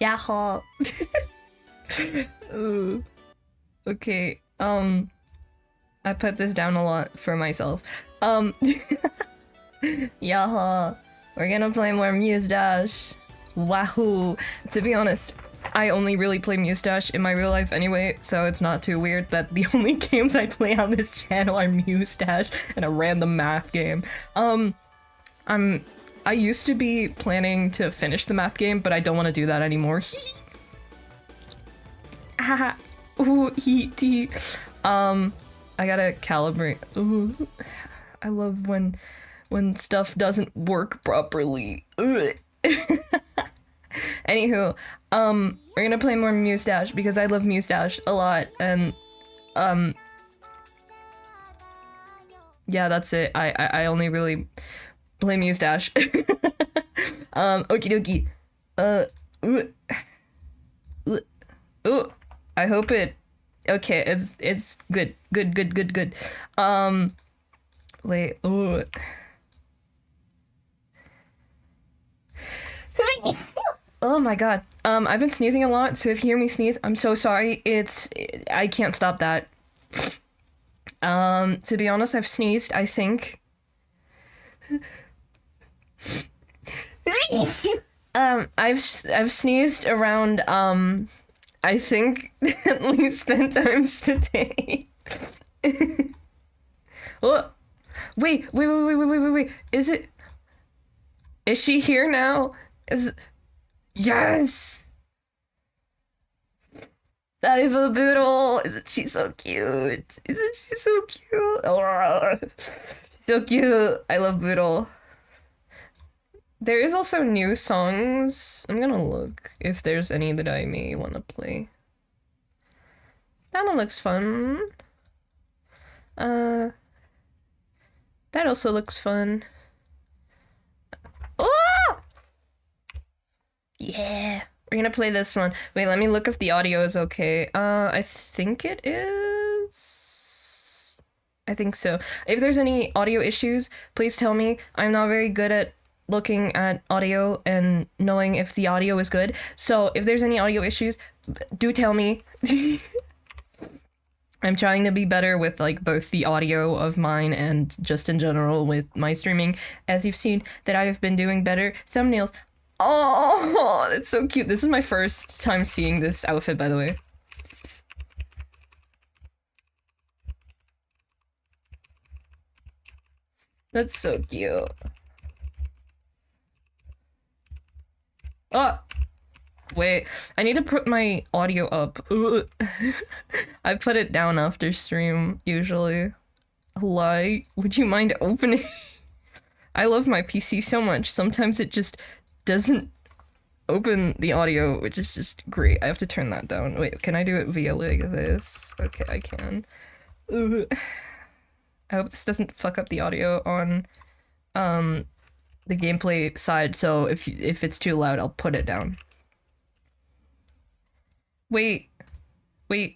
Yaho. Ooh. Okay. I put this down a lot for myself. Yaho. We're gonna play more Muse Dash. Wahoo. To be honest, I only really play Muse Dash in my real life anyway, so it's not too weird that the only games I play on this channel are Muse Dash and a random math game. I used to be planning to finish the math game, but I don't want to do that anymore. Haha. Ooh, he. I gotta calibrate. Ooh. I love when stuff doesn't work properly. Anywho, we're gonna play more Muse Dash because I love Muse Dash a lot, and yeah, that's it. I only really play Muse Dash. Okie dokie. Ooh, I hope it. Okay, it's good. Good. Wait. Ooh. Oh my god. I've been sneezing a lot, so if you hear me sneeze, I'm so sorry. I can't stop that. To be honest, I've sneezed, I think. I've sneezed around, I think at least 10 times today. Oh, wait. Is she here now? Yes! Diva Boodle! Isn't she so cute? Oh, so cute! I love Boodle. There is also new songs. I'm gonna look if there's any that I may want to play. That one looks fun. That also looks fun. Oh! Yeah, we're gonna play this one. Wait, let me look if the audio is okay. I think it is. I think so. If there's any audio issues, please tell me. I'm not very good at looking at audio and knowing if the audio is good. So if there's any audio issues, do tell me. I'm trying to be better with like both the audio of mine and just in general with my streaming. As you've seen that I have been doing better thumbnails. Oh, that's so cute. This is my first time seeing this outfit, by the way. That's so cute. Oh, wait. I need to put my audio up. I put it down after stream, usually. Like, would you mind opening? I love my PC so much. Sometimes it just doesn't open the audio, which is just great. I have to turn that down. Wait, can I do it via like this? Okay, I can. I hope this doesn't fuck up the audio on the gameplay side, so if it's too loud, I'll put it down. Wait. I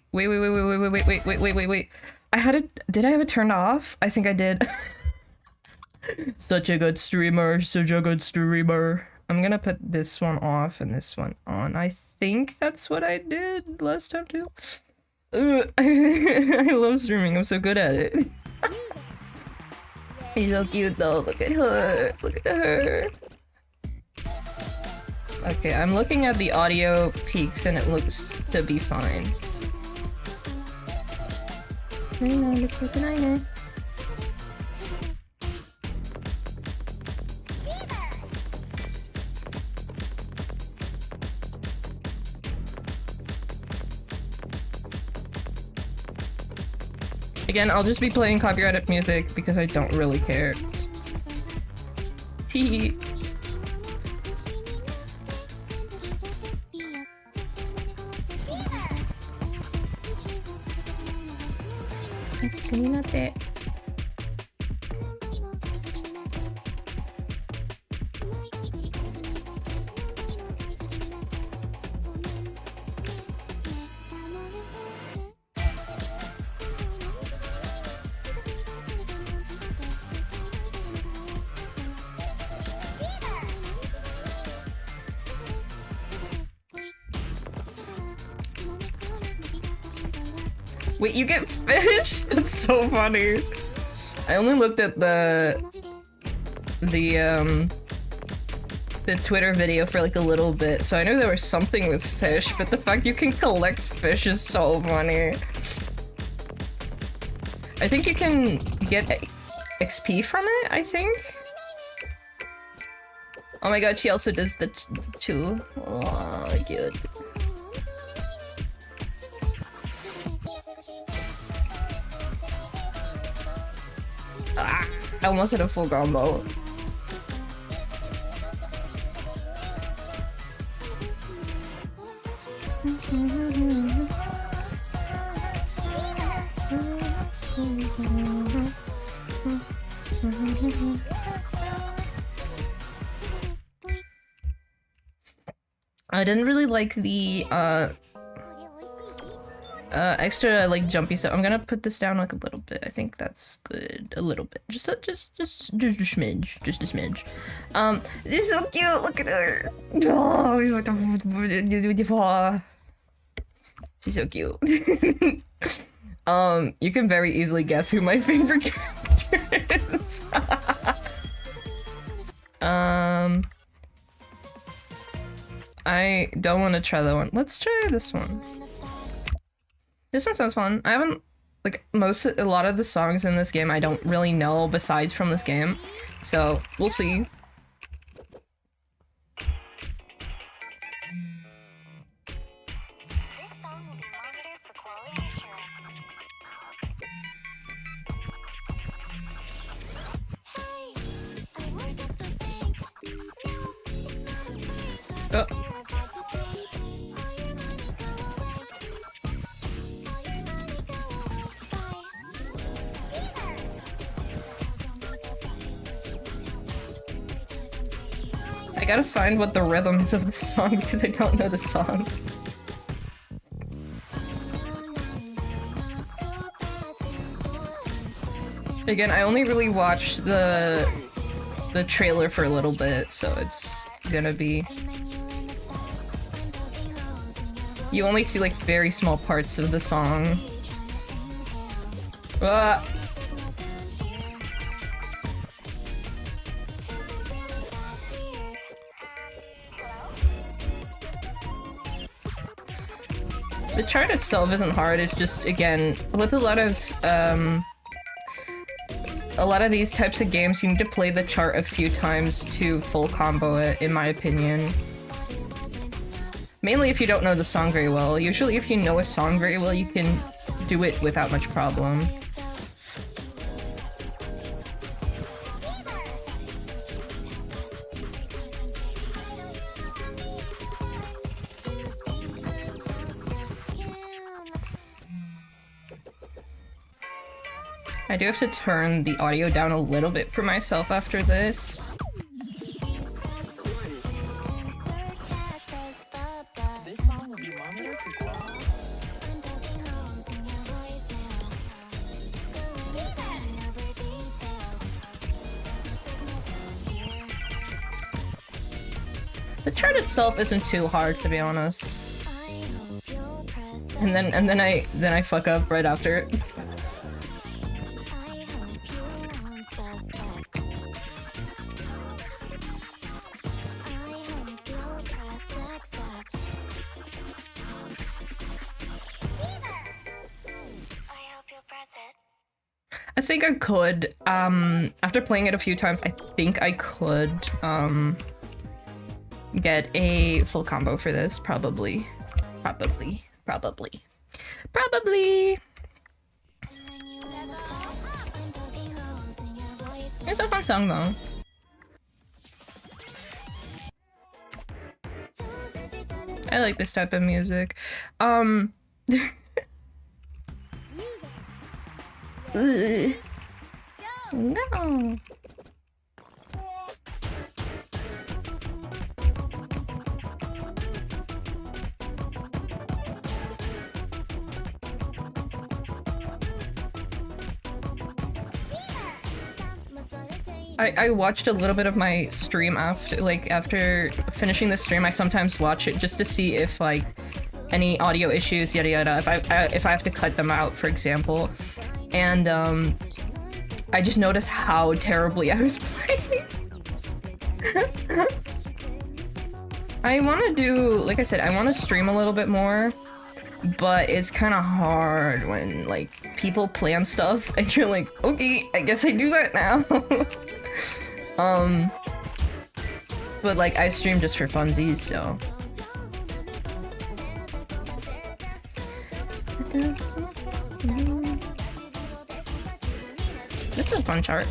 had it. Did I have it turned off? I think I did. Such a good streamer. I'm gonna put this one off and this one on. I think that's what I did last time too. I love streaming. I'm so good at it. She's so cute though. Look at her. Okay, I'm looking at the audio peaks and it looks to be fine. Again, I'll just be playing copyrighted music because I don't really care. Tee. Wait, you get fish? That's so funny. I only looked at the Twitter video for like a little bit, so I knew there was something with fish, but the fact you can collect fish is so funny. I think you can get XP from it, I think? Oh my god, she also does the chew. Oh, cute. Ah, I almost had a full combo. I didn't really like the extra like jumpy stuff. I'm gonna put this down like a little bit. I think that's good. A little bit. Just a smidge. Just a smidge. This is so cute. Look at her. Oh, she's so cute. You can very easily guess who my favorite character is. I don't want to try that one. Let's try this one. This one sounds fun. I haven't, like, a lot of the songs in this game I don't really know besides from this game. So, we'll see. Oh. I gotta find what the rhythm is of the song because I don't know the song. Again, I only really watched the trailer for a little bit, so it's gonna be... You only see like very small parts of the song. Ah! The chart itself isn't hard, it's just, again, with a lot of these types of games, you need to play the chart a few times to full combo it, in my opinion. Mainly if you don't know the song very well. Usually if you know a song very well, you can do it without much problem. I do have to turn the audio down a little bit for myself after this. The chart itself isn't too hard, to be honest. And then I fuck up right after it. I think I could, after playing it a few times, I think I could, get a full combo for this, probably. It's a fun song, though. I like this type of music. No. I watched a little bit of my stream after finishing the stream. I sometimes watch it just to see if, like, any audio issues, yada yada, if I have to cut them out, for example. And I just noticed how terribly I was playing. I want to do, like I said, I want to stream a little bit more, but it's kind of hard when, like, people plan stuff and you're like, okay, I guess I do that now. But, like, I stream just for funsies, so. This is a fun chart.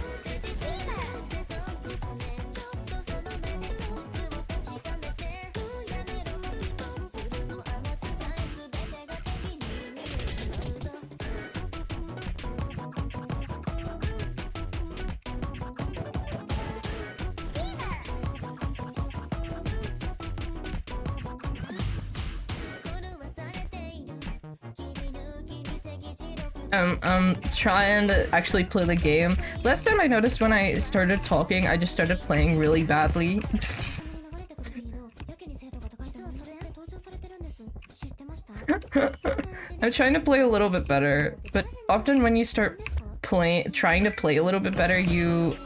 I'm trying to actually play the game. Last time I noticed when I started talking, I just started playing really badly. I'm trying to play a little bit better, but often when you start trying to play a little bit better, you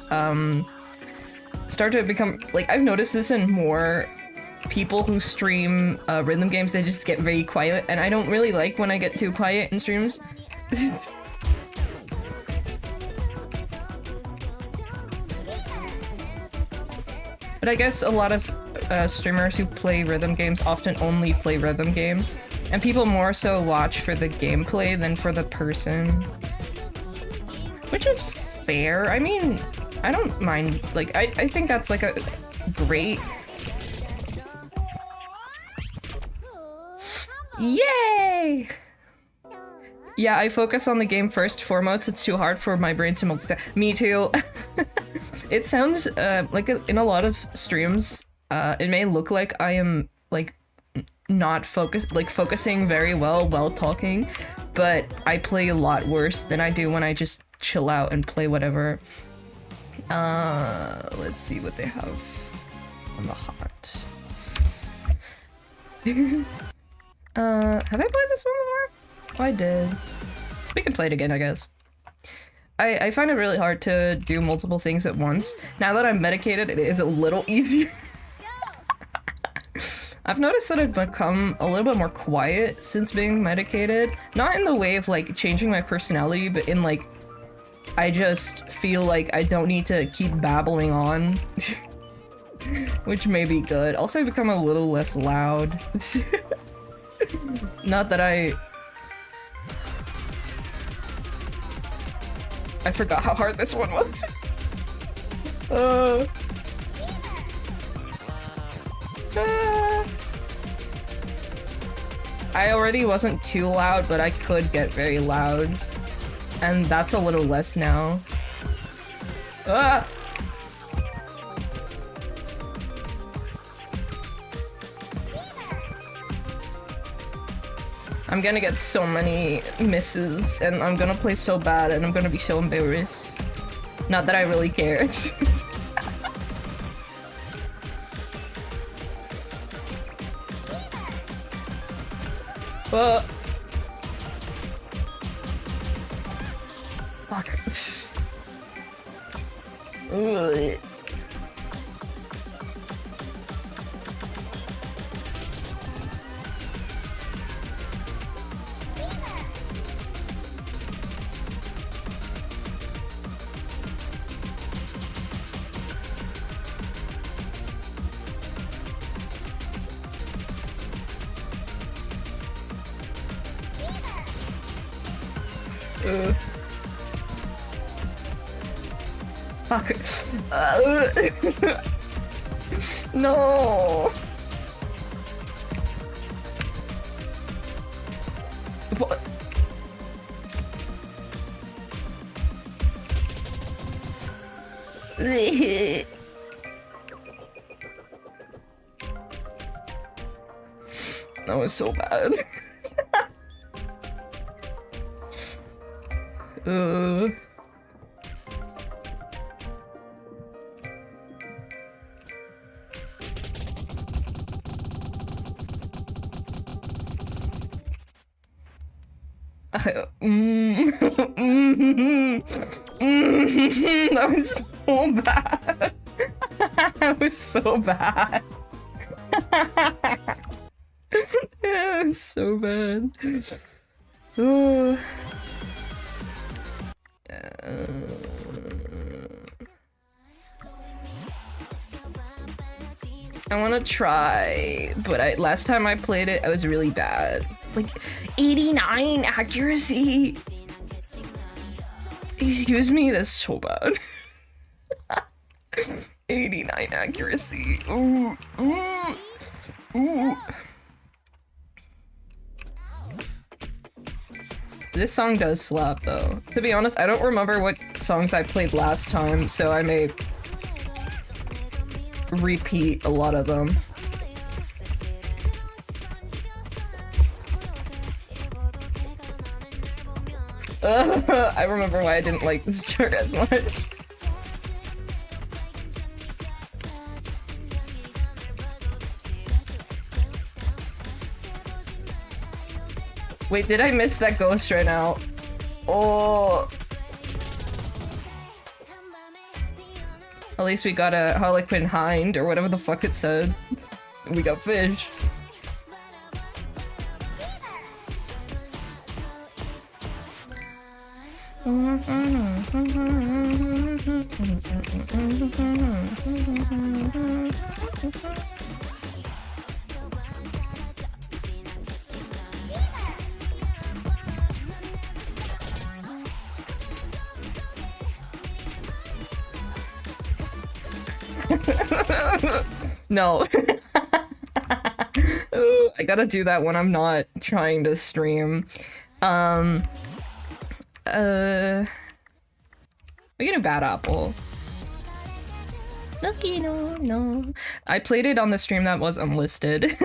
start to become, like, I've noticed this in more people who stream rhythm games. They just get very quiet, and I don't really like when I get too quiet in streams. But I guess a lot of streamers who play rhythm games often only play rhythm games, and people more so watch for the gameplay than for the person. Which is fair. I mean, I don't mind, like, I think that's like a great... Yay! Yeah, I focus on the game first foremost. It's too hard for my brain to multitask. Me too. It sounds like in a lot of streams, it may look like I am like not focusing very well while talking, but I play a lot worse than I do when I just chill out and play whatever. Let's see what they have on the hot. Have I played this one before? Oh, I did. We can play it again, I guess. I find it really hard to do multiple things at once. Now that I'm medicated, it is a little easier. I've noticed that I've become a little bit more quiet since being medicated. Not in the way of, like, changing my personality, but in, like, I just feel like I don't need to keep babbling on. Which may be good. Also, I've become a little less loud. Not that I forgot how hard this one was. I already wasn't too loud, but I could get very loud. And that's a little less now. Ah! I'm gonna get so many misses, and I'm gonna play so bad, and I'm gonna be so embarrassed. Not that I really care. Fuck. Ugh. Fuck. No. What? That was so bad. That was so bad. That was so bad. Yeah, it was so bad. Oh. I want to try, but last time I played it, I was really bad. Like 89 accuracy. Excuse me, that's so bad. 89 accuracy. Ooh, ooh, ooh. This song does slap though. To be honest, I don't remember what songs I played last time, so I may repeat a lot of them. I remember why I didn't like this chart as much. Wait, did I miss that ghost right now? Oh. At least we got a Harlequin Hind, or whatever the fuck it said. We got fish. No. Ooh, I gotta do that when I'm not trying to stream. We get a bad apple. Lucky no. I played it on the stream that was unlisted.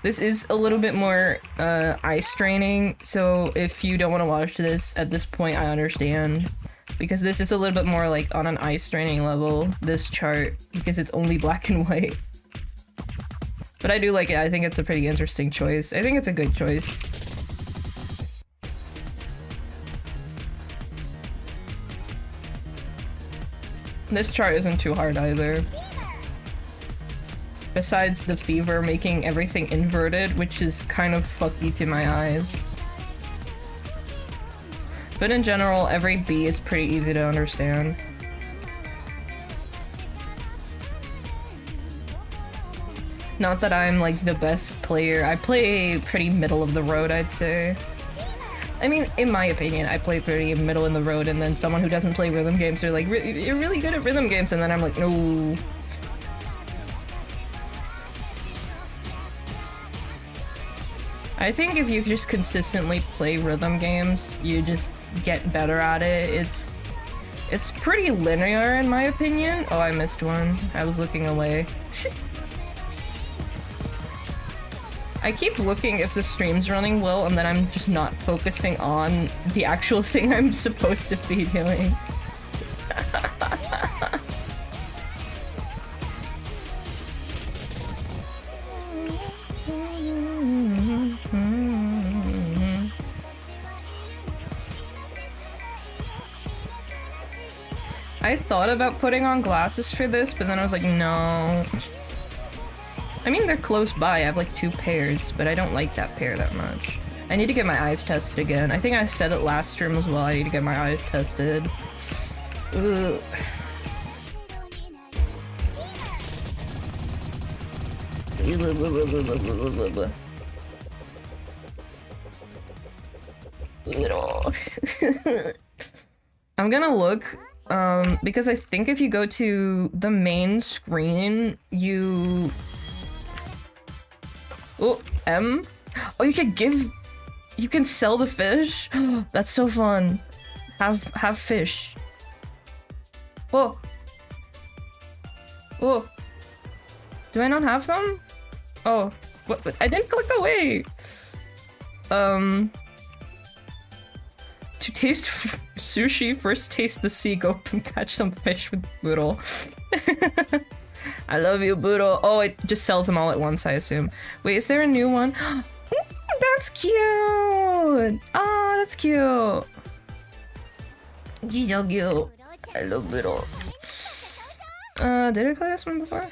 This is a little bit more eye straining, so if you don't want to watch this at this point, I understand. Because this is a little bit more like on an eye straining level, this chart, because it's only black and white. But I do like it. I think it's a pretty interesting choice. I think it's a good choice. This chart isn't too hard either. Besides the fever making everything inverted, which is kind of fucky to my eyes. But in general, every B is pretty easy to understand. Not that I'm like the best player. I play pretty middle of the road, I'd say. I mean, in my opinion, I play pretty middle in the road, and then someone who doesn't play rhythm games are like, you're really good at rhythm games, and then I'm like, no. I think if you just consistently play rhythm games, you just get better at it. It's pretty linear in my opinion. Oh, I missed one. I was looking away. I keep looking if the stream's running well, and then I'm just not focusing on the actual thing I'm supposed to be doing. I thought about putting on glasses for this, but then I was like, no. I mean, they're close by. I have like 2 pairs, but I don't like that pair that much. I need to get my eyes tested again. I think I said it last stream as well. I need to get my eyes tested. Ugh. I'm gonna look, because I think if you go to the main screen, you... Oh, M? Oh, you can sell the fish? That's so fun. Have fish. Oh. Oh. Do I not have them? Oh. What? I didn't click away. To taste sushi, first taste the sea, go and catch some fish with Boodle. I love you, Boodle. Oh, it just sells them all at once, I assume. Wait, is there a new one? that's cute! Oh, that's cute! He's so cute. I love Boodle. Did I play this one before?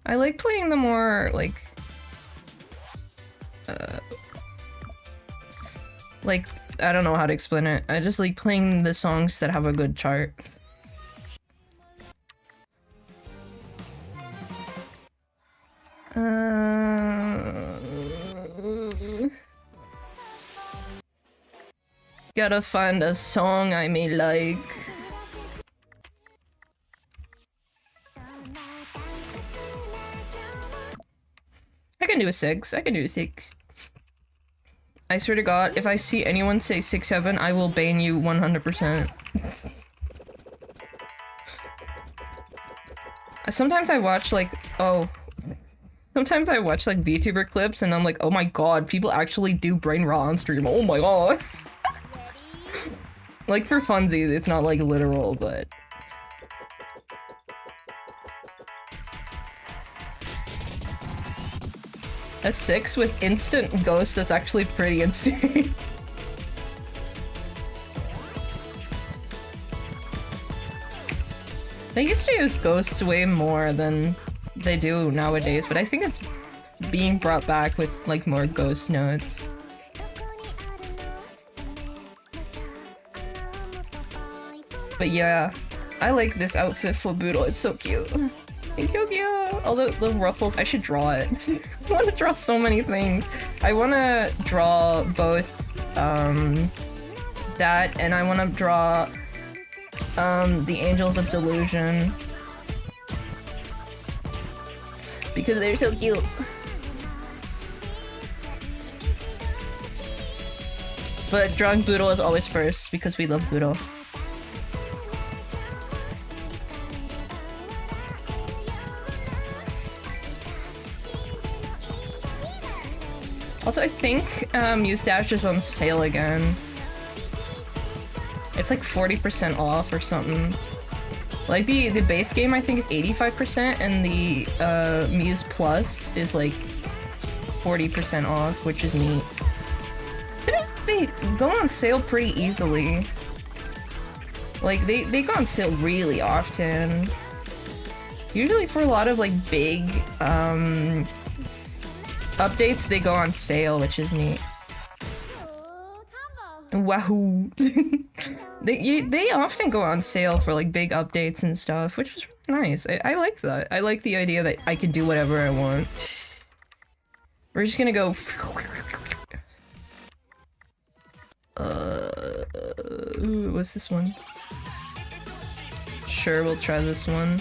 I like playing the more, like, I don't know how to explain it. I just like playing the songs that have a good chart. Gotta find a song I may like. I can do a 6. I can do a 6. I swear to God, if I see anyone say 6-7, I will ban you 100%. Sometimes I watch like, sometimes I watch like VTuber clips and I'm like, oh my god, people actually do brain rot on stream. Oh my god. Like for funsies, it's not like literal, but... A 6 with instant ghost, that's actually pretty insane. They used to use ghosts way more than they do nowadays, but I think it's being brought back with like more ghost notes. But yeah, I like this outfit for Boodle, it's so cute. He's so cute! All the ruffles, I should draw it. I want to draw so many things. I want to draw both, that, and I want to draw, the Angels of Delusion. Because they're so cute. But drawing Boodle is always first, because we love Boodle. Also, I think Muse Dash is on sale again. It's like 40% off or something. Like the base game I think is 85% and the Muse Plus is like 40% off, which is neat. They go on sale pretty easily. Like they go on sale really often. Usually for a lot of like big updates, they go on sale, which is neat. Wahoo! They often go on sale for like big updates and stuff, which is really nice. I like that. I like the idea that I can do whatever I want. We're just gonna go. What's this one? Sure, we'll try this one.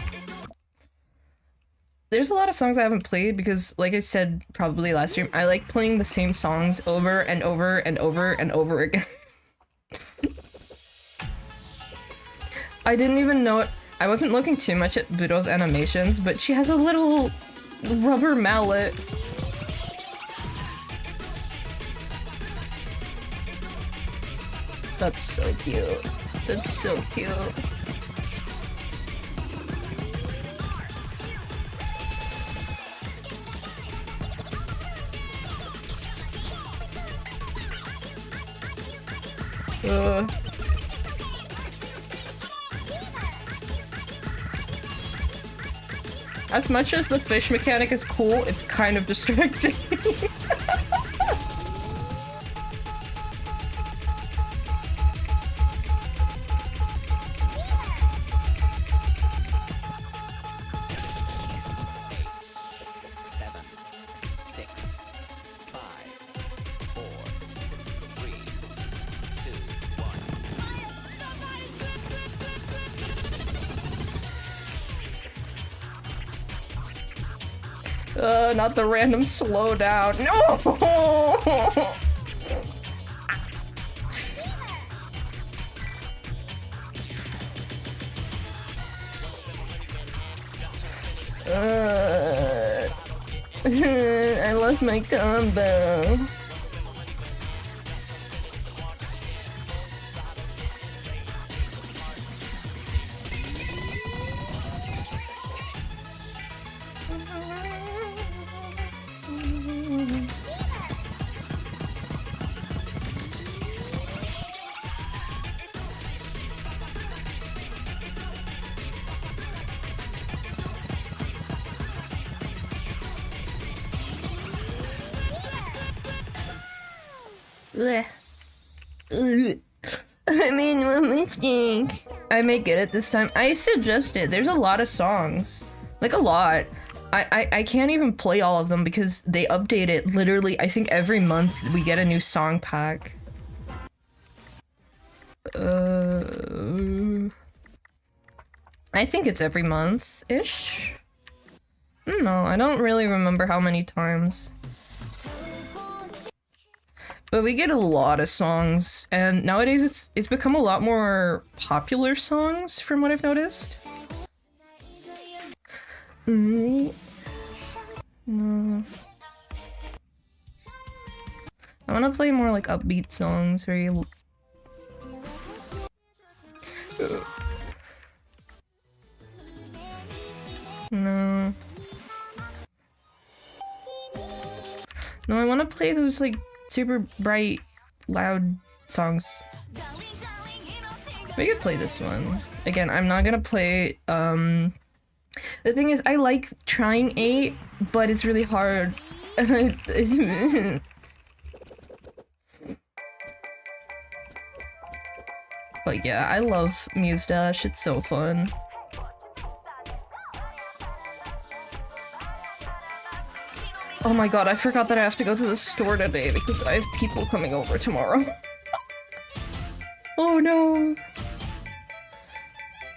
There's a lot of songs I haven't played because, like I said probably last stream, I like playing the same songs over and over and over and over again. I didn't even know it. I wasn't looking too much at Boodle's animations, but she has a little rubber mallet. That's so cute. That's so cute. As much as the fish mechanic is cool, it's kind of distracting. Not the random slowdown. No! I lost my combo. Blech. Ugh. I made one mistake. I may get it this time. I suggest it. There's a lot of songs. Like, a lot. I can't even play all of them because they update it literally, I think every month we get a new song pack. I think it's every month-ish? No, I don't really remember how many times. But we get a lot of songs, and nowadays it's become a lot more popular songs from what I've noticed. No. I wanna play more like upbeat songs, very... No. No, I wanna play those like super bright, loud songs. We could play this one. Again, I'm not gonna play, the thing is, I like trying 8, but it's really hard. But yeah, I love Muse Dash, it's so fun. Oh my god, I forgot that I have to go to the store today because I have people coming over tomorrow. Oh no.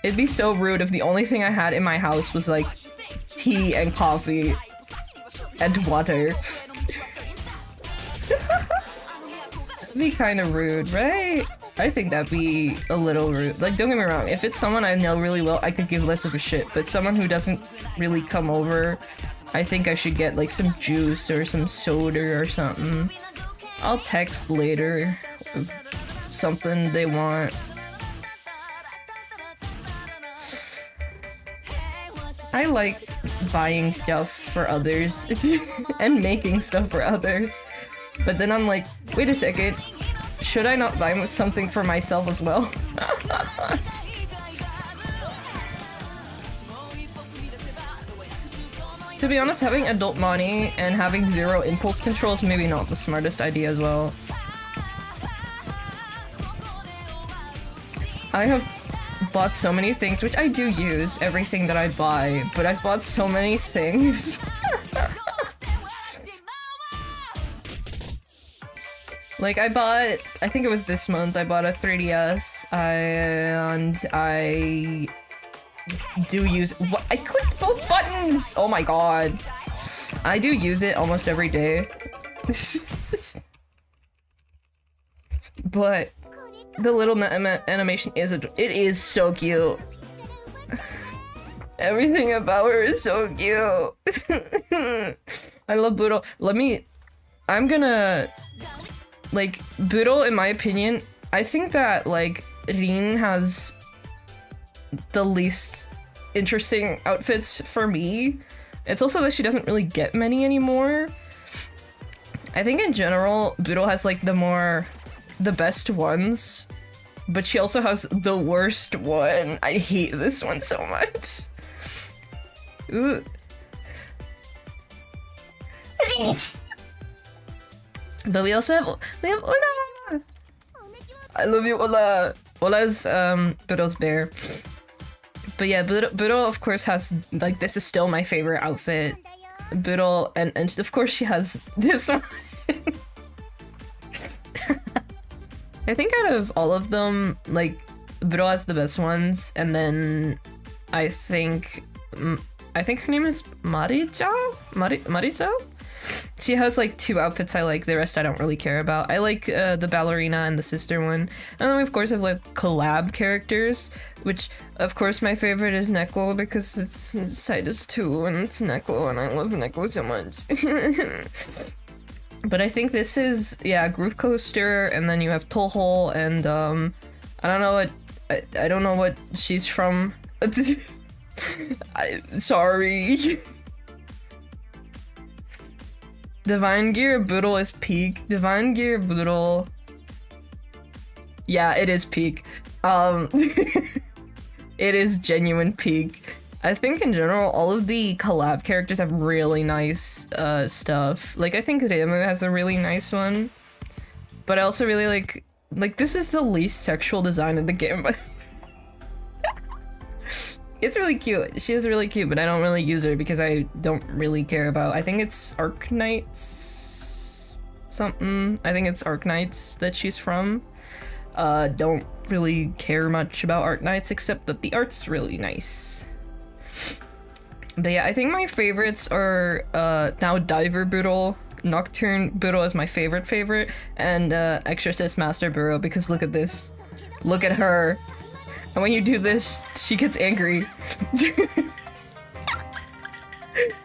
It'd be so rude if the only thing I had in my house was like tea and coffee and water. That'd be kind of rude, right? I think that'd be a little rude. Like, don't get me wrong, if it's someone I know really well, I could give less of a shit, but someone who doesn't really come over, I think I should get like some juice or some soda or something. I'll text later if something they want. I like buying stuff for others and making stuff for others. But then I'm like, wait a second, should I not buy something for myself as well? To be honest, having adult money and having 0 impulse control is maybe not the smartest idea as well. I have bought so many things, which I do use everything that I buy, but I've bought so many things. Like, I bought, I think it was this month, I bought a 3DS, and I do use, what? I clicked both buttons! Oh my god. I do use it almost every day. But the little animation is, it is so cute. Everything about her is so cute. I love Boodle. I'm gonna, like, Boodle, in my opinion, I think that, like, Rin has the least interesting outfits for me. It's also that she doesn't really get many anymore. I think in general, Boodle has like the best ones, but she also has the worst one. I hate this one so much. Ooh. But we have Ola! I love you, Ola! Ola's Boodle's bear. But yeah, Boodle of course has, like, this is still my favorite outfit. Boodle, and of course she has this one. I think out of all of them, like, Boodle has the best ones, and then I think her name is Marija? Marija? She has like 2 outfits I like, the rest I don't really care about. I like the ballerina and the sister one. And then we of course have like collab characters, which of course my favorite is Neko because it's Sidus 2 and it's Neko and I love Neko so much. But I think this is, yeah, Groove Coaster, and then you have Toho, and I don't know what she's from. Sorry. Divine Gear Boodle is peak. Divine Gear Boodle. Yeah, it is peak. It is genuine peak. I think in general, all of the collab characters have really nice stuff. Like, I think Remu has a really nice one. But I also really like this is the least sexual design in the game, but it's really cute. She is really cute, but I don't really use her because I don't really care about, I think it's Arknights something. I think it's Arknights that she's from. Don't really care much about Arknights except that the art's really nice. But yeah, I think my favorites are now Diver Boodle. Nocturne Boodle is my favorite, and Exorcist Master Burrow, because look at this. Look at her. And when you do this, she gets angry.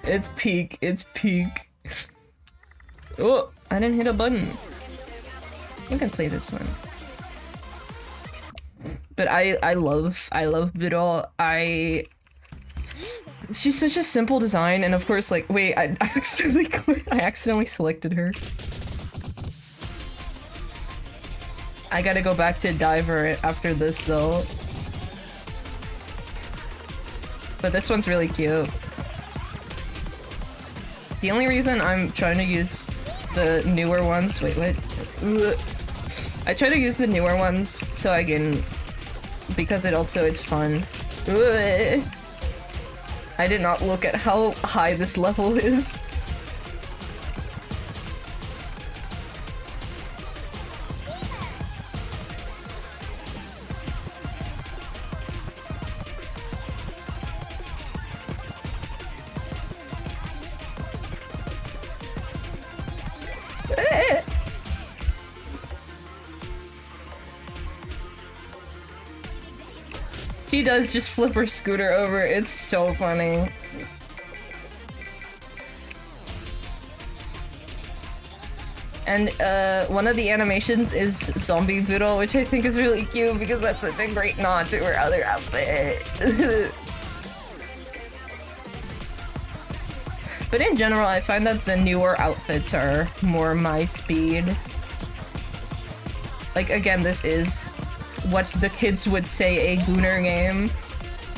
It's peak. It's peak. Oh, I didn't hit a button. We can play this one. But I love Boodle. She's such a simple design, and of course, like, wait, I accidentally selected her. I gotta go back to Diver after this, though. But this one's really cute. The only reason I'm trying to use the newer ones- wait, what? I try to use the newer ones so I can- because it's fun. I did not look at how high this level is. She does just flip her scooter over, it's so funny. And one of the animations is Zombie Boodle, which I think is really cute because that's such a great nod to her other outfit. But in general, I find that the newer outfits are more my speed. Like, again, this is what the kids would say a Gooner game,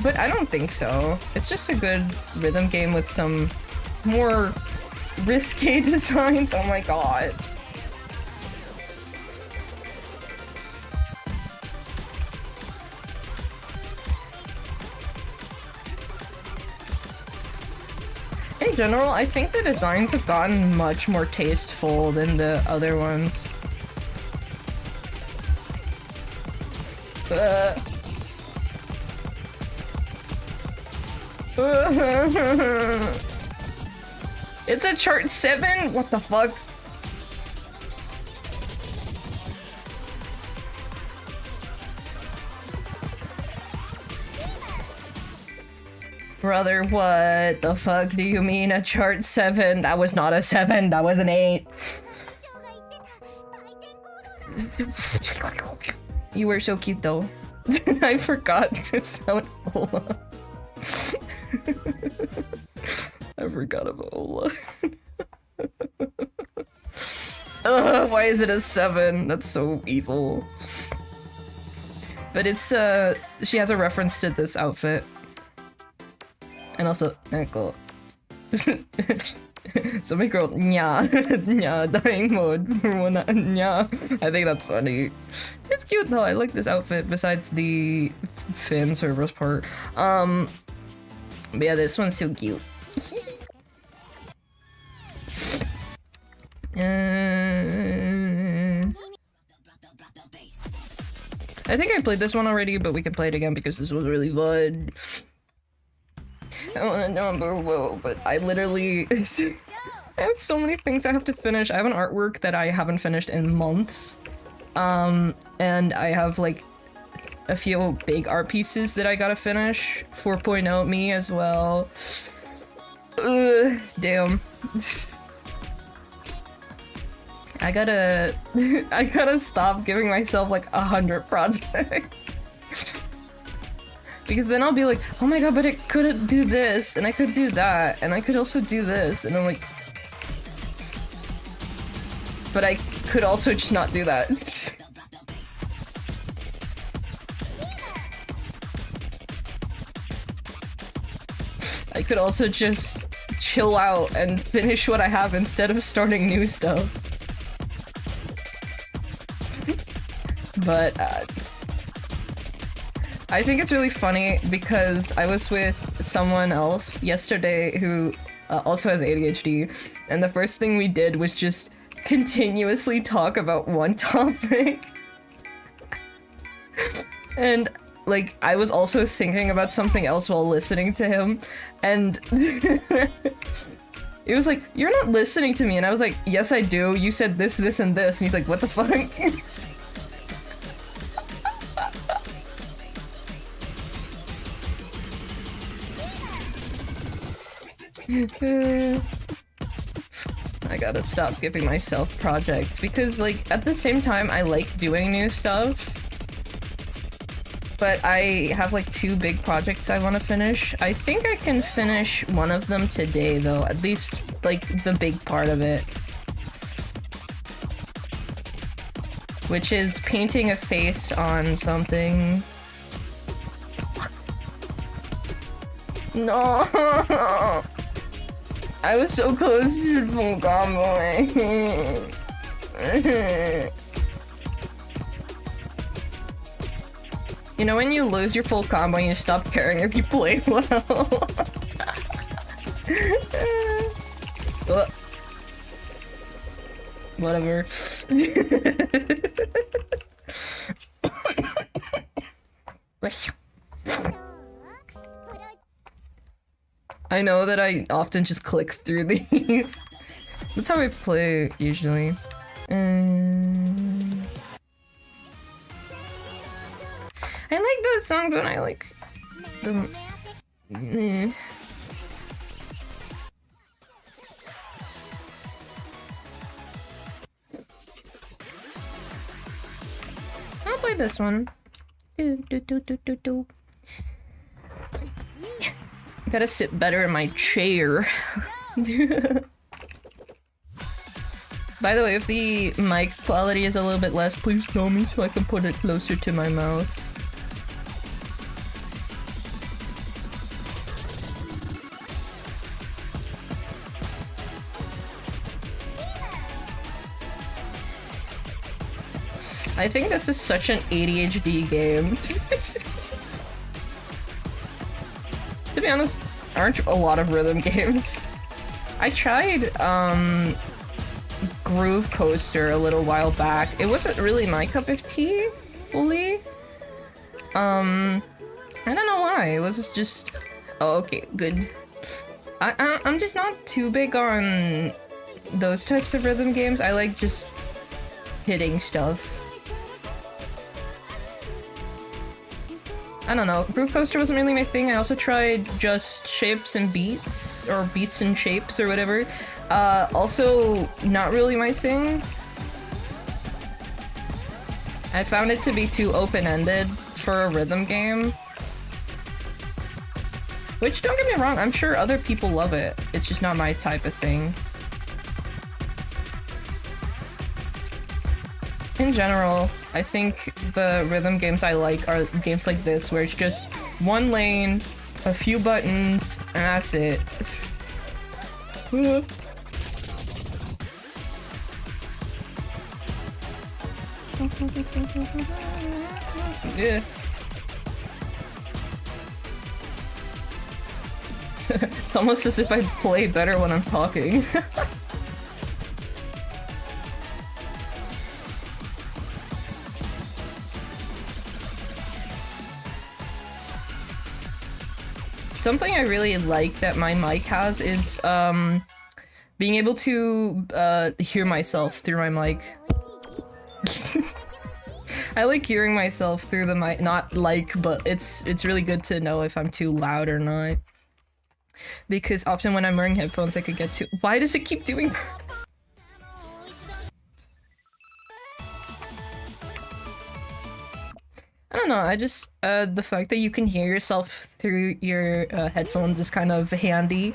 but I don't think so. It's just a good rhythm game with some more risque designs. Oh my god. In general, I think the designs have gotten much more tasteful than the other ones. It's a chart 7? What the fuck? Brother, what the fuck do you mean a chart 7? That was not a 7, that was an 8. You were so cute though. I forgot about Ola. I forgot about Ola. Ugh, why is it a 7? That's so evil. But it's she has a reference to this outfit. And also, cool. So my girl, nya, nya, dying mode, nya. I think that's funny. It's cute though, I like this outfit, besides the fan service part. But yeah, this one's so cute. I think I played this one already, but we can play it again because this was really fun. I want a number, whoa, but I literally... I have so many things I have to finish. I have an artwork that I haven't finished in months. And I have, like, a few big art pieces that I gotta finish. 4.0 me as well. Damn. I gotta stop giving myself, like, 100 projects. Because then I'll be like, oh my god, but it couldn't do this, and I could do that, and I could also do this, and I'm like... But I could also just not do that. I could also just chill out and finish what I have instead of starting new stuff. but I think it's really funny because I was with someone else yesterday who also has ADHD, and the first thing we did was just continuously talk about one topic. And like I was also thinking about something else while listening to him, and it was like, "You're not listening to me," and I was like, "Yes, I do. You said this, this, and this," and he's like, "What the fuck?" I gotta stop giving myself projects because, like, at the same time, I like doing new stuff. But I have, like, 2 big projects I want to finish. I think I can finish one of them today, though. At least, like, the big part of it. Which is painting a face on something. No! I was so close to full combo. You know when you lose your full combo and you stop caring if you play well? Whatever. I know that I often just click through these. That's how I play, usually. I like those songs, but I like them. I'll play this one. Gotta sit better in my chair. By the way, if the mic quality is a little bit less, please tell me so I can put it closer to my mouth. I think this is such an ADHD game. To be honest, aren't a lot of rhythm games. I tried, Groove Coaster a little while back. It wasn't really my cup of tea, fully. I don't know why. It was just... Oh, okay, good. I'm just not too big on those types of rhythm games. I like just hitting stuff. I don't know, Groove Coaster wasn't really my thing. I also tried just Shapes and Beats, or Beats and Shapes, or whatever. Also not really my thing. I found it to be too open-ended for a rhythm game. Which, don't get me wrong, I'm sure other people love it. It's just not my type of thing. In general, I think the rhythm games I like are games like this, where it's just one lane, a few buttons, and that's it. Yeah. It's almost as if I play better when I'm talking. Something I really like that my mic has is being able to hear myself through my mic. I like hearing myself through the mic, not like, but it's really good to know if I'm too loud or not. Because often when I'm wearing headphones I could get too— Why does it keep doing that? I don't know, I just, the fact that you can hear yourself through your headphones is kind of handy.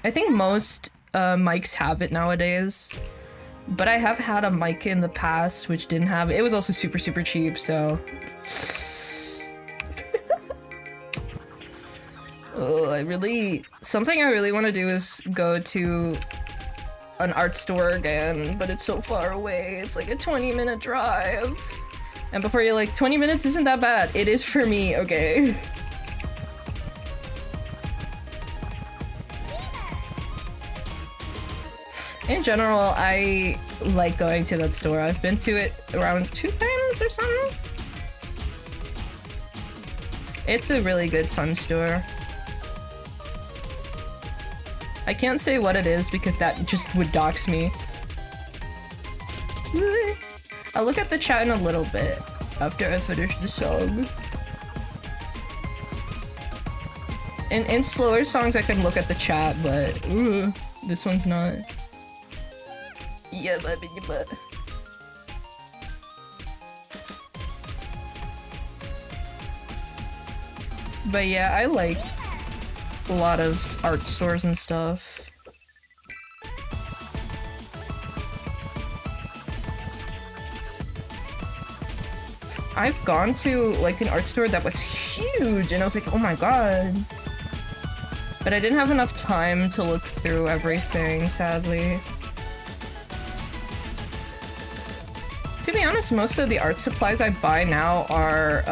I think most mics have it nowadays, but I have had a mic in the past which didn't have it. It was also super, super cheap, so... Oh, something I really want to do is go to an art store again, but it's so far away. It's like a 20-minute drive. And before you're like, 20 minutes isn't that bad. It is for me, okay? In general, I like going to that store. I've been to it around 2 times or something. It's a really good fun store. I can't say what it is because that just would dox me. I'll look at the chat in a little bit after I finish the song. In slower songs I can look at the chat, but this one's not. Yeah, but But yeah, I like a lot of art stores and stuff. I've gone to like an art store that was huge and I was like, oh my god. But I didn't have enough time to look through everything, sadly. To be honest, most of the art supplies I buy now are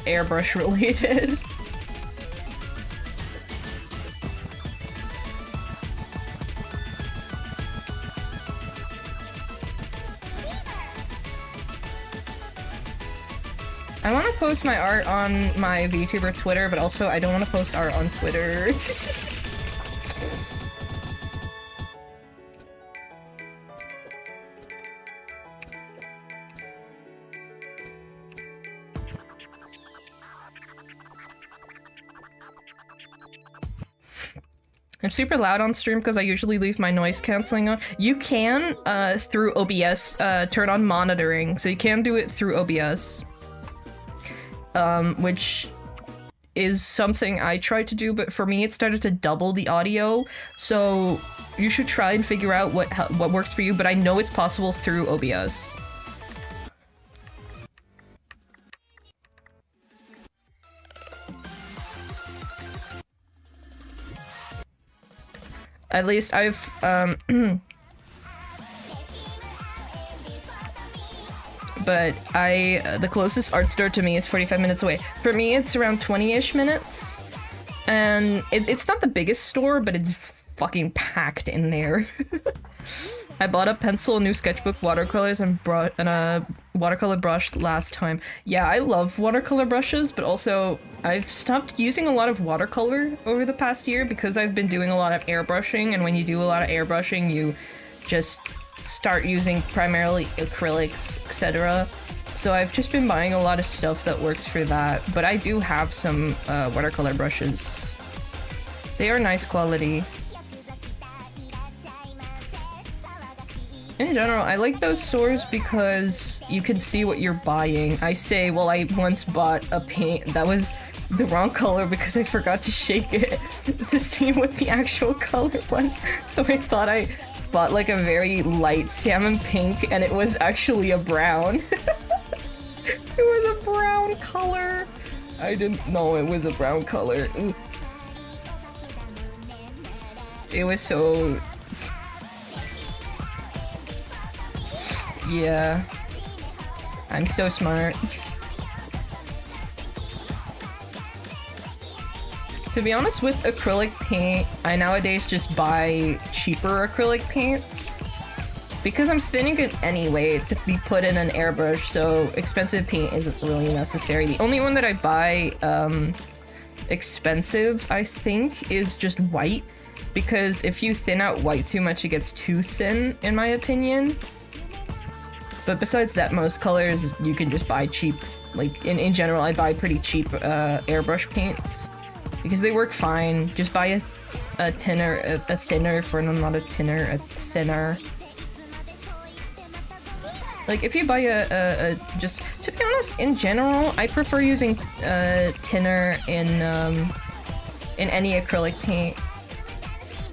airbrush related. I want to post my art on my VTuber Twitter, but also I don't want to post art on Twitter. I'm super loud on stream because I usually leave my noise cancelling on. You can, through OBS, turn on monitoring, so you can do it through OBS. Which is something I tried to do, but for me it started to double the audio, so you should try and figure out what works for you, but I know it's possible through OBS. At least I've, but the closest art store to me is 45 minutes away. For me, it's around 20-ish minutes. And it's not the biggest store, but it's fucking packed in there. I bought a pencil, new sketchbook, watercolors, and a watercolor brush last time. Yeah, I love watercolor brushes, but also I've stopped using a lot of watercolor over the past year because I've been doing a lot of airbrushing, and when you do a lot of airbrushing, you just start using primarily acrylics, etc. So I've just been buying a lot of stuff that works for that, but I do have some watercolor brushes. They are nice quality. In general, I like those stores because you can see what you're buying. I say, well, I once bought a paint that was the wrong color because I forgot to shake it to see what the actual color was. So I thought I bought like a very light salmon pink and it was actually a brown. It was a brown color. I didn't know it was a brown color. Ooh. It was so... Yeah. I'm so smart. To be honest, with acrylic paint, I nowadays just buy cheaper acrylic paints. Because I'm thinning it anyway to be put in an airbrush, so expensive paint isn't really necessary. The only one that I buy, expensive, I think, is just white. Because if you thin out white too much, it gets too thin, in my opinion. But besides that, most colors you can just buy cheap. Like, in general, I buy pretty cheap airbrush paints. Because they work fine. Just buy a thinner for not a tinner, a thinner. Like, if you buy just, to be honest, in general, I prefer using tinner in any acrylic paint.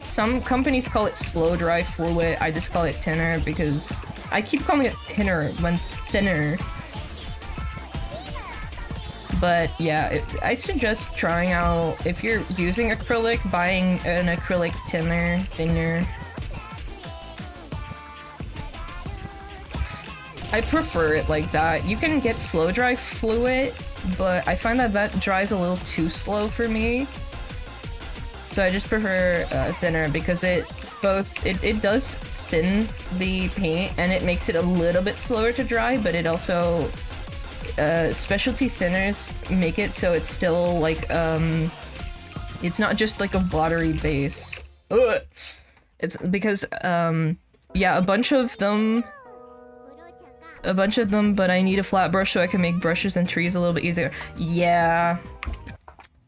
Some companies call it slow dry fluid, I just call it tinner because I keep calling it tinner when it's thinner. But yeah, I suggest trying out, if you're using acrylic, buying an acrylic thinner. I prefer it like that. You can get slow dry fluid, but I find that that dries a little too slow for me. So I just prefer thinner because it does thin the paint and it makes it a little bit slower to dry, but it also specialty thinners make it so it's still like it's not just like a watery base. Ugh. It's because yeah, a bunch of them, but I need a flat brush so I can make brushes and trees a little bit easier. Yeah.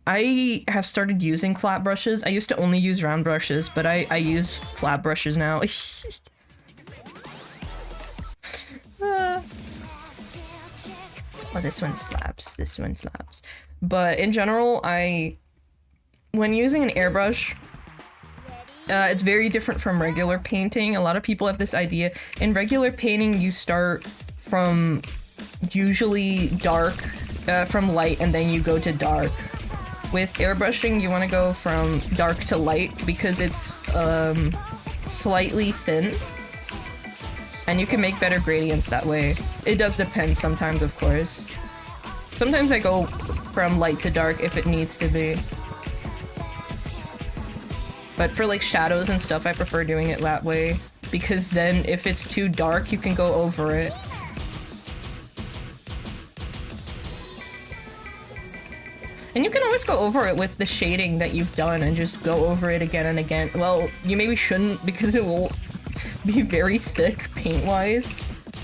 I have started using flat brushes. I used to only use round brushes, but I use flat brushes now. Oh, this one slaps. This one slaps. But in general, when using an airbrush, it's very different from regular painting. A lot of people have this idea. In regular painting, you start from usually dark, from light, and then you go to dark. With airbrushing, you want to go from dark to light because it's slightly thin. And you can make better gradients that way. It does depend sometimes, of course. Sometimes I go from light to dark if it needs to be. But for like shadows and stuff, I prefer doing it that way. Because then if it's too dark, you can go over it. And you can always go over it with the shading that you've done and just go over it again and again. Well, you maybe shouldn't because it will be very thick paint-wise.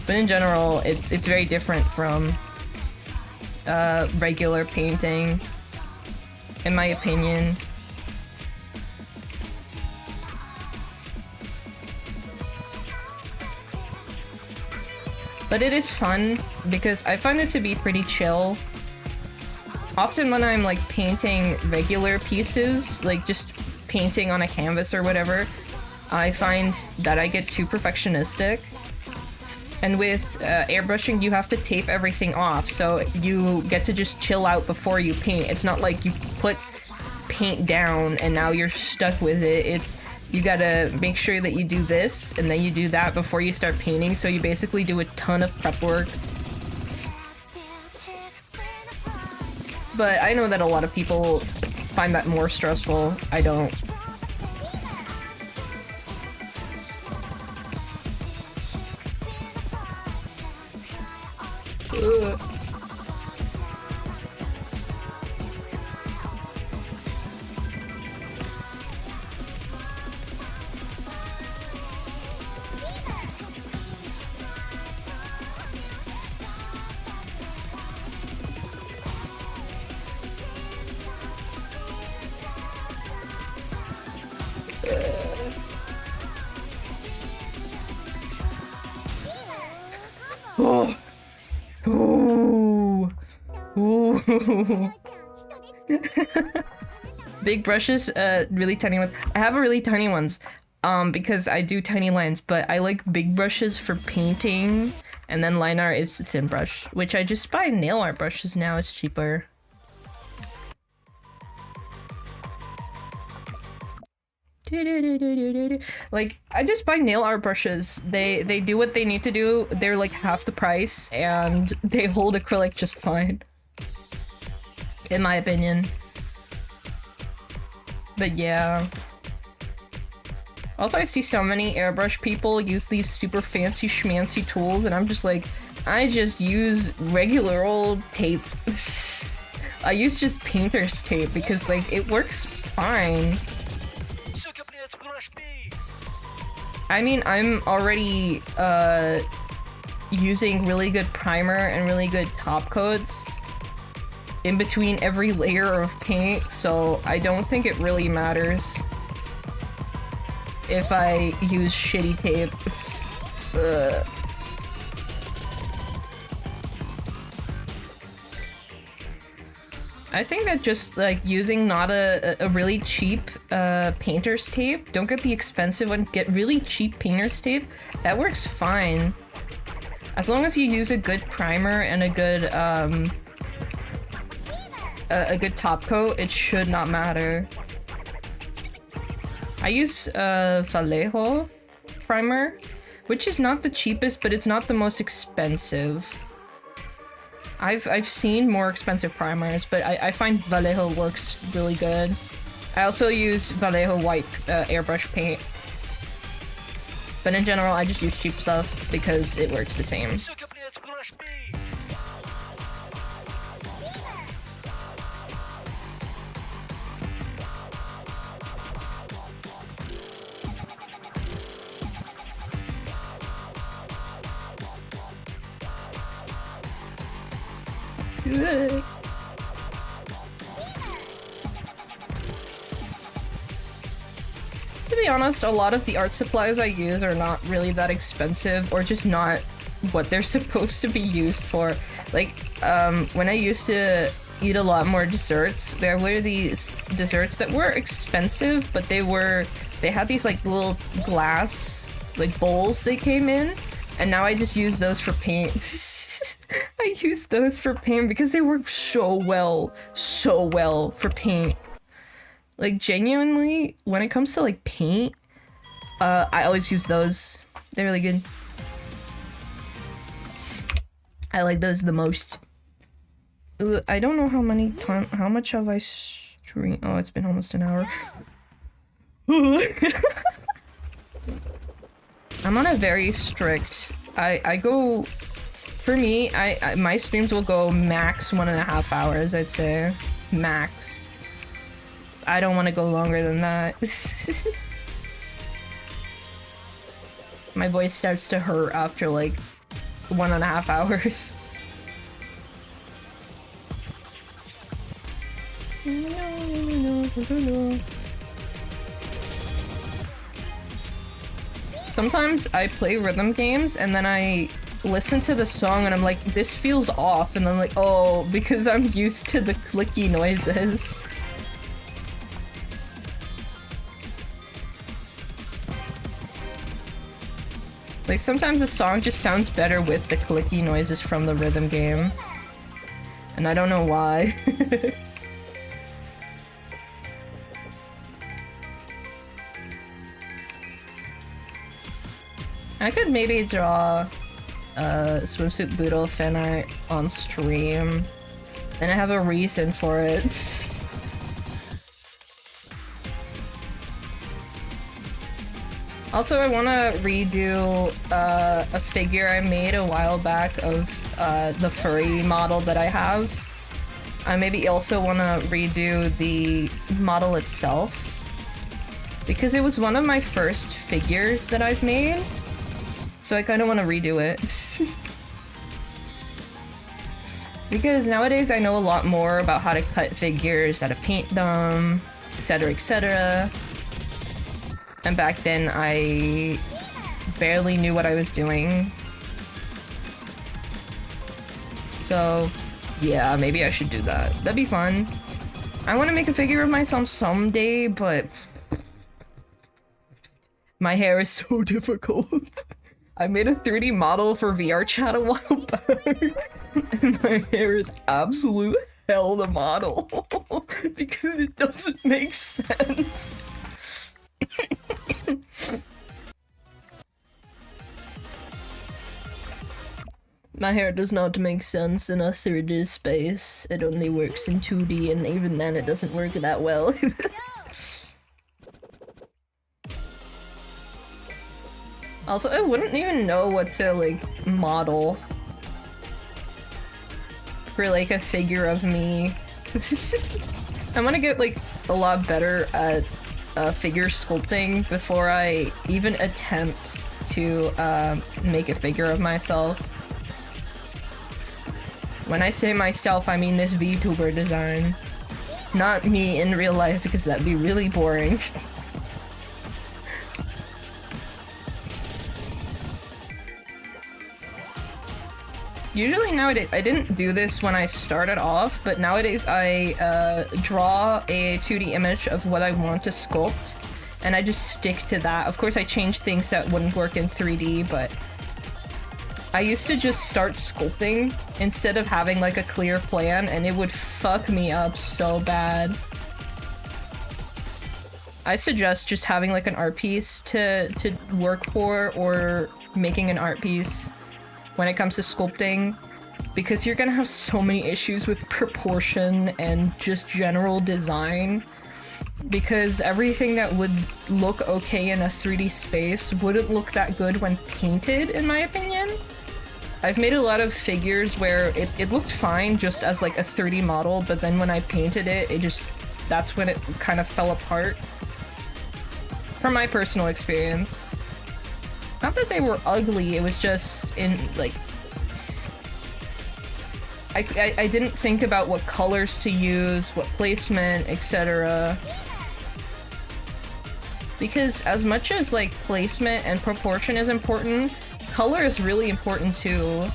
But in general, it's very different from regular painting, in my opinion. But it is fun because I find it to be pretty chill. Often when I'm like painting regular pieces, like just painting on a canvas or whatever, I find that I get too perfectionistic. And with airbrushing, you have to tape everything off, so you get to just chill out before you paint. It's not like you put paint down and now you're stuck with it. It's you gotta make sure that you do this and then you do that before you start painting, so you basically do a ton of prep work. But I know that a lot of people find that more stressful. I don't. Ugh. Oh. Ooh. Ooh. Big brushes, really tiny ones. I have really tiny ones, because I do tiny lines, but I like big brushes for painting, and then line art is thin brush, which I just buy nail art brushes now, it's cheaper. Like, I just buy nail art brushes. They do what they need to do. They're like half the price, and they hold acrylic just fine. In my opinion. But yeah. Also, I see so many airbrush people use these super fancy schmancy tools, and I'm just like, I just use regular old tape. I use just painter's tape because, like, it works fine. I mean, I'm already using really good primer and really good top coats in between every layer of paint, so I don't think it really matters if I use shitty tape. I think that just like using not a really cheap painter's tape, don't get the expensive one, get really cheap painter's tape, that works fine. As long as you use a good primer and a good top coat, it should not matter. I use Vallejo primer, Which is not the cheapest, but it's not the most expensive. I've seen more expensive primers, but I find Vallejo works really good. I also use Vallejo white airbrush paint. But in general, I just use cheap stuff because it works the same. To be honest, a lot of the art supplies I use are not really that expensive, or just not what they're supposed to be used for. Like, when I used to eat a lot more desserts, there were these desserts that were expensive, but they had these like little glass like bowls they came in, and now I just use those for paint. I use those for paint because they work so well for paint. Like, genuinely, when it comes to like paint, I always use those. They're really good. I like those the most. I don't know how much have I streamed? Oh, it's been almost an hour. I'm on a very strict, I go, for me, my streams will go max 1.5 hours, I'd say. Max. I don't want to go longer than that. My voice starts to hurt after like 1.5 hours. Sometimes I play rhythm games and then I listen to the song and I'm like, this feels off, and then like, oh, because I'm used to the clicky noises. Like, sometimes the song just sounds better with the clicky noises from the rhythm game. And I don't know why. I could maybe draw swimsuit boodle fan art on stream. And I have a reason for it. Also, I want to redo a figure I made a while back of the furry model that I have. I maybe also want to redo the model itself, because it was one of my first figures that I've made, so I kind of want to redo it. Because nowadays I know a lot more about how to cut figures, how to paint them, etc, etc. And back then, I barely knew what I was doing. So, yeah, maybe I should do that. That'd be fun. I want to make a figure of myself someday, but my hair is so difficult. I made a 3D model for VR chat a while back, and my hair is absolute hell to model because it doesn't make sense. My hair does not make sense in a 3D space. It only works in 2D, and even then it doesn't work that well. Also, I wouldn't even know what to, like, model for, like, a figure of me. I want to get, like, a lot better at figure sculpting before I even attempt to make a figure of myself. When I say myself, I mean this VTuber design. Not me in real life, because that'd be really boring. Usually nowadays, I didn't do this when I started off, but nowadays I draw a 2D image of what I want to sculpt, and I just stick to that. Of course, I change things that wouldn't work in 3D, but I used to just start sculpting instead of having like a clear plan, and it would fuck me up so bad. I suggest just having like an art piece to work for, or making an art piece when it comes to sculpting, because you're gonna have so many issues with proportion and just general design, because everything that would look okay in a 3D space wouldn't look that good when painted, in my opinion. I've made a lot of figures where it looked fine just as like a 3D model, but then when I painted it, that's when it kind of fell apart. From my personal experience. Not that they were ugly, it was just in, like... I didn't think about what colors to use, what placement, etc. Because as much as, like, placement and proportion is important, color is really important too.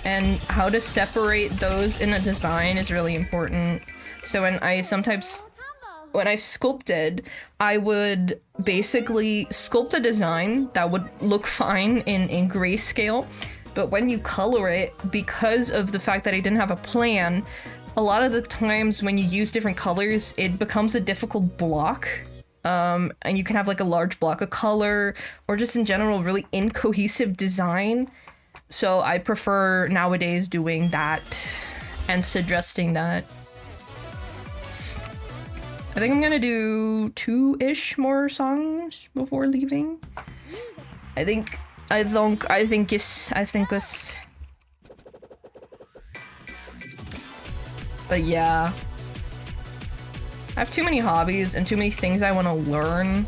And how to separate those in a design is really important. So when I sculpted, I would basically sculpt a design that would look fine in grayscale, but when you color it, because of the fact that I didn't have a plan, a lot of the times when you use different colors, it becomes a difficult block. And you can have like a large block of color, or just in general really incohesive design. So I prefer nowadays doing that and suggesting that. I think I'm gonna do 2-ish more songs before leaving. I think it's. But yeah. I have too many hobbies and too many things I want to learn.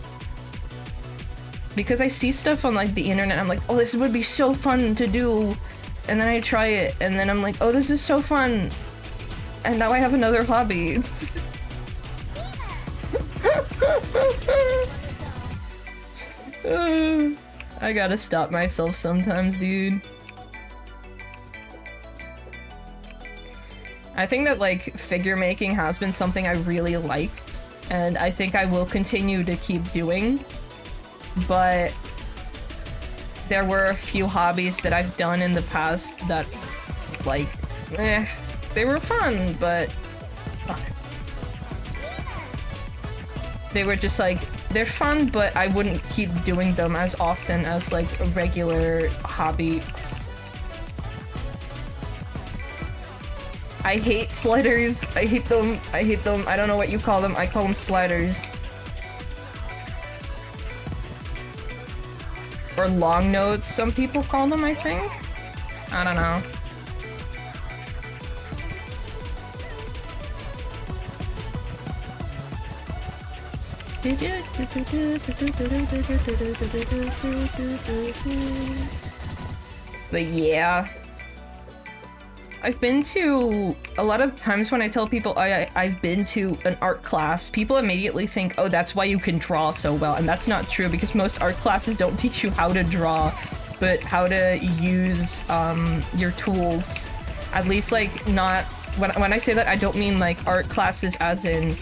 Because I see stuff on like the internet, I'm like, oh, this would be so fun to do. And then I try it, and then I'm like, oh, this is so fun. And now I have another hobby. I gotta stop myself sometimes, dude. I think that, like, figure making has been something I really like, and I think I will continue to keep doing, but there were a few hobbies that I've done in the past that, like, they were fun, but fuck. They were just like, they're fun, but I wouldn't keep doing them as often as, like, a regular hobby. I hate sliders. I hate them. I hate them. I don't know what you call them. I call them sliders. Or long notes, some people call them, I think. I don't know. But yeah. I've been to, a lot of times when I tell people I've been to an art class, people immediately think, oh, that's why you can draw so well, and that's not true, because most art classes don't teach you how to draw, but how to use your tools. At least, like, not, when I say that, I don't mean, like, art classes as in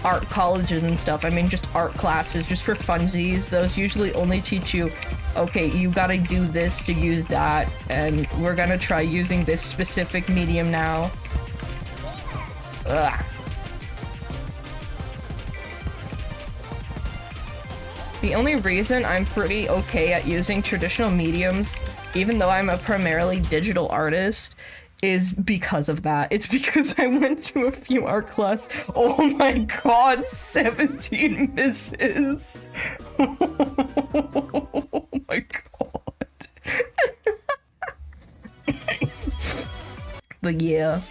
art colleges and stuff. I mean just art classes, just for funsies. Those usually only teach you, okay, you gotta do this to use that, and we're gonna try using this specific medium now. Ugh. The only reason I'm pretty okay at using traditional mediums, even though I'm a primarily digital artist, is because of that. It's because I went to a few art class. Oh my god, 17 misses! Oh my god. But yeah.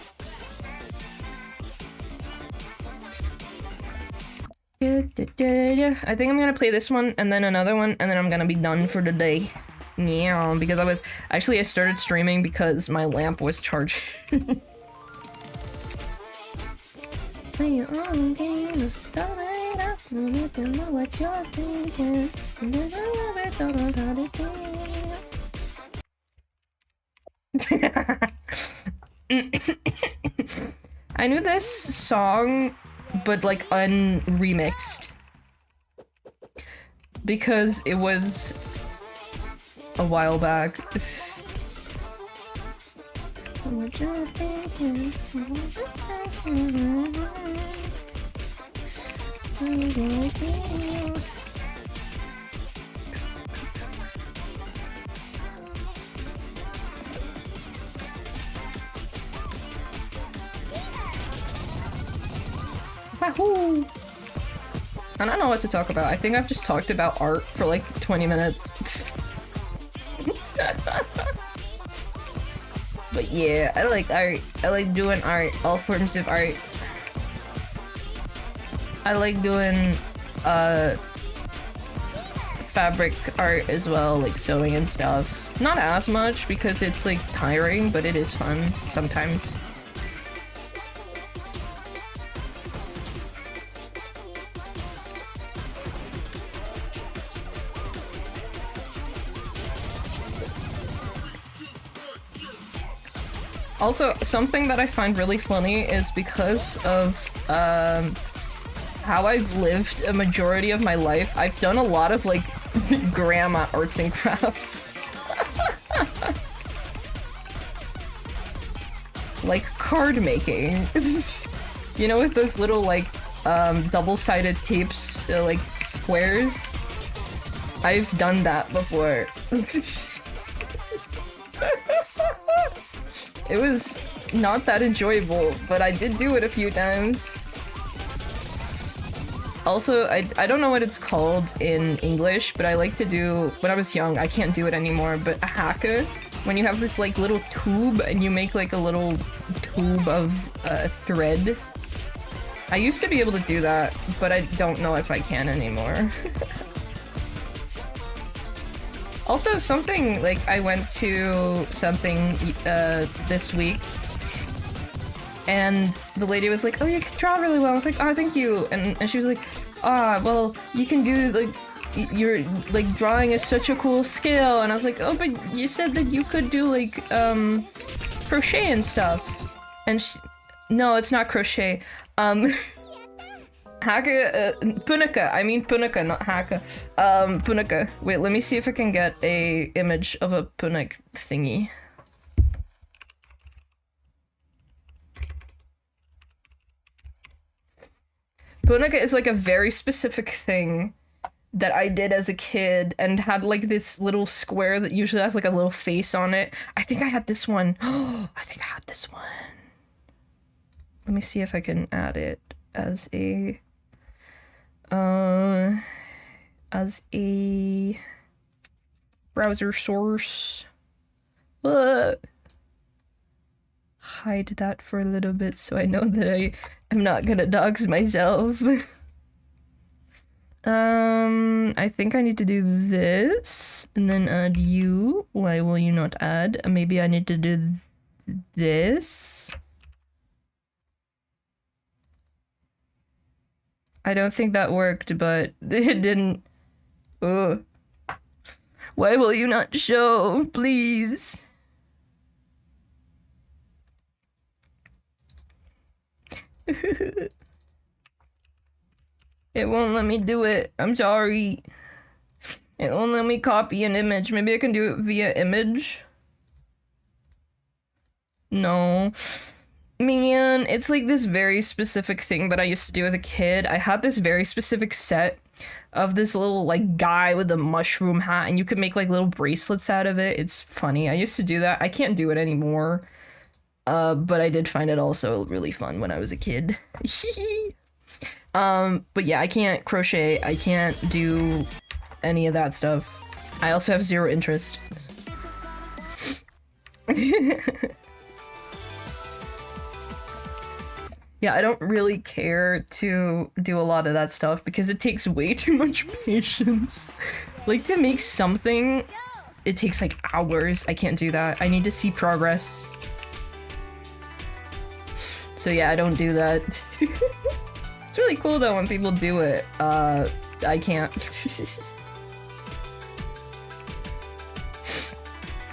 I think I'm gonna play this one and then another one, and then I'm gonna be done for the day. Yeah, because I started streaming because my lamp was charging. I knew this song, but like unremixed, because it was a while back. Wahoo! I don't know what to talk about. I think I've just talked about art for like 20 minutes. But yeah, I like art. I like doing art, all forms of art. I like doing fabric art as well, like sewing and stuff. Not as much because it's like tiring, but it is fun sometimes. Also, something that I find really funny is because of how I've lived a majority of my life, I've done a lot of like grandma arts and crafts. Like card making. You know, with those little like double-sided tapes, like squares? I've done that before. It was not that enjoyable, but I did do it a few times. Also, I don't know what it's called in English, but I like to do, when I was young, I can't do it anymore, but a haka, when you have this like little tube and you make like a little tube of thread. I used to be able to do that, but I don't know if I can anymore. Also, something, like, I went to something this week, and the lady was like, oh, you can draw really well. I was like, oh, thank you. And she was like, ah, well, you can do, like, your, like, drawing is such a cool skill. And I was like, oh, but you said that you could do, like, crochet and stuff. And no, it's not crochet. Haka, punika. I mean punika, not haka. Punika. Wait, let me see if I can get a image of a punik thingy. Punika is like a very specific thing that I did as a kid and had like this little square that usually has like a little face on it. I think I had this one. Oh, I think I had this one. Let me see if I can add it as a browser source. Hide that for a little bit so I know that I am not gonna dox myself. I think I need to do this and then add you. Why will you not add? Maybe I need to do this. I don't think that worked, but it didn't. Ugh. Why will you not show? Please. It won't let me do it. I'm sorry. It won't let me copy an image. Maybe I can do it via image. No. Man, it's like this very specific thing that I used to do as a kid. I had this very specific set of this little like guy with a mushroom hat, and you could make like little bracelets out of it. It's funny. I used to do that. I can't do it anymore. But I did find it also really fun when I was a kid. But yeah, I can't crochet. I can't do any of that stuff. I also have zero interest. Yeah, I don't really care to do a lot of that stuff because it takes way too much patience. Like, to make something, it takes like hours. I can't do that. I need to see progress. So yeah, I don't do that. It's really cool though when people do it. I can't.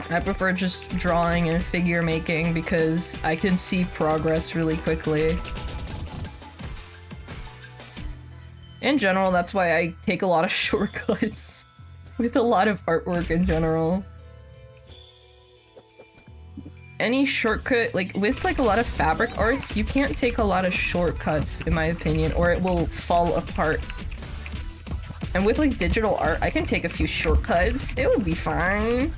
I prefer just drawing and figure making because I can see progress really quickly. In general, that's why I take a lot of shortcuts with a lot of artwork in general. Any shortcut, like with like a lot of fabric arts, you can't take a lot of shortcuts in my opinion, or it will fall apart. And with like digital art, I can take a few shortcuts. It would be fine.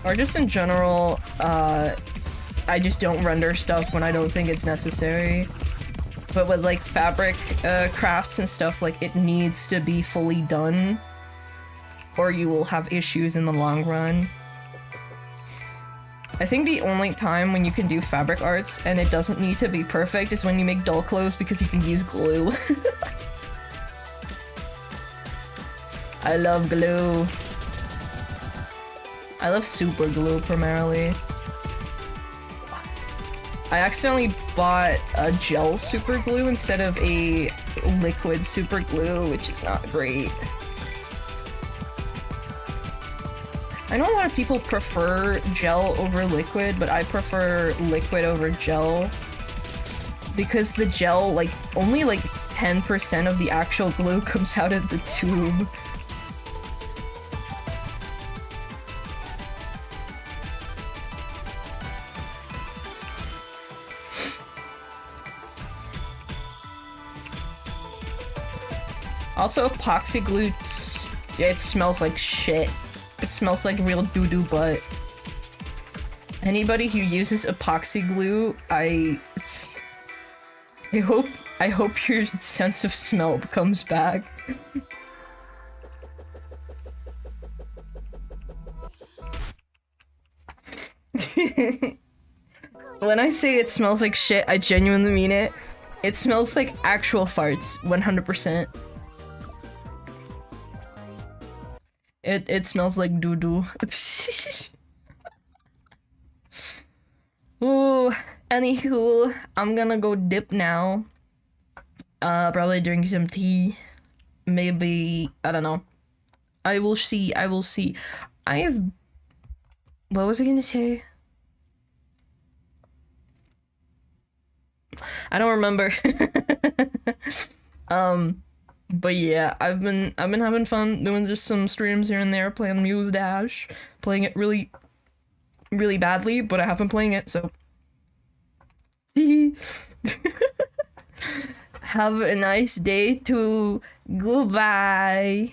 Or just in general, I I just don't render stuff when I don't think it's necessary. But with like fabric crafts and stuff, like it needs to be fully done or you will have issues in the long run. I think the only time when you can do fabric arts and it doesn't need to be perfect is when you make doll clothes because you can use glue. I love glue. I love super glue primarily. I accidentally bought a gel super glue instead of a liquid super glue, which is not great. I know a lot of people prefer gel over liquid, but I prefer liquid over gel. Because the gel, like, only like 10% of the actual glue comes out of the tube. Also, epoxy glue, it smells like shit. It smells like real doo-doo butt. Anybody who uses epoxy glue, I hope your sense of smell comes back. When I say it smells like shit, I genuinely mean it. It smells like actual farts, 100%. It smells like doo-doo. Ooh, anywho, I'm gonna go dip now. Probably drink some tea. Maybe, I don't know. I will see, I will see. What was I gonna say? I don't remember. But yeah, I've been having fun doing just some streams here and there, playing Muse Dash, playing it really, really badly, but I have been playing it, so. Have a nice day too. Goodbye.